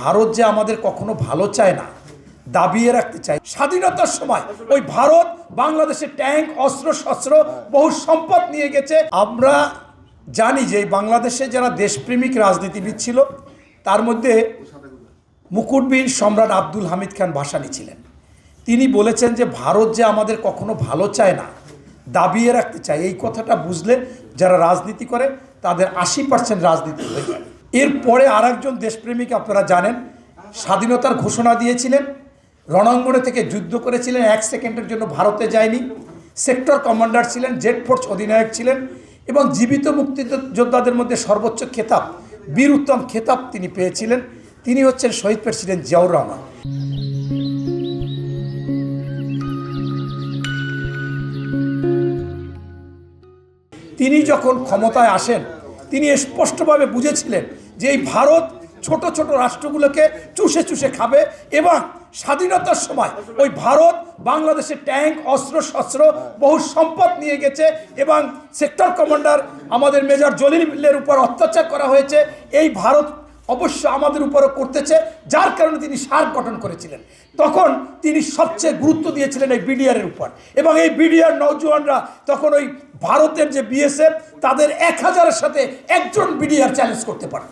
ভারত যে আমাদের কখনো ভালো চায় না, দাবিয়ে রাখতে চায়। স্বাধীনতার সময় ওই ভারত বাংলাদেশে ট্যাঙ্ক, অস্ত্র শস্ত্র, বহু সম্পদ নিয়ে গেছে। আমরা জানি যে বাংলাদেশে যারা দেশপ্রেমিক রাজনীতিবিদ ছিল তার মধ্যে মুকুটবীর সম্রাট আব্দুল হামিদ খান ভাসানী ছিলেন। তিনি বলেছেন যে ভারত যে আমাদের কখনো ভালো চায় না, দাবিয়ে রাখতে চায়। এই কথাটা বুঝলে যারা রাজনীতি করে তাদের 80% রাজনীতি হয়ে যায়। এরপরে আরেকজন দেশপ্রেমিক আপনারা জানেন স্বাধীনতার ঘোষণা দিয়েছিলেন, রণাঙ্গনে থেকে যুদ্ধ করেছিলেন, 1 সেকেন্ডের জন্য ভারতে যায়নি, সেক্টর কমান্ডার ছিলেন, জেট ফোর্স অধিনায়ক ছিলেন এবং জীবিত মুক্তিযোদ্ধাদের মধ্যে সর্বোচ্চ খেতাব, বীর উত্তম খেতাব তিনি পেয়েছিলেন। তিনি হচ্ছেন শহীদ প্রেসিডেন্ট জিয়াউর রহমান। তিনি যখন ক্ষমতায় আসেন তিনি স্পষ্টভাবে বুঝেছিলেন যে এই ভারত ছোট ছোট রাষ্ট্রগুলোকে চুষে চুষে খাবে এবং স্বাধীনতার সময় ওই ভারত বাংলাদেশে ট্যাঙ্ক, অস্ত্র শস্ত্র, বহু সম্পদ নিয়ে গেছে এবং সেক্টর কমান্ডার আমাদের মেজর জলিলের উপর অত্যাচার করা হয়েছে। এই ভারত অবশ্য আমাদের উপরও করতেছে, যার কারণে তিনি সার্ক গঠন করেছিলেন। তখন তিনি সবচেয়ে গুরুত্ব দিয়েছিলেন এই বিডিআরের উপর এবং এই বিডিআর নৌজওয়ানরা তখন ওই ভারতের যে বিএসএফ তাদের 1000-এর সাথে একজন বিডিআর চ্যালেঞ্জ করতে পারত।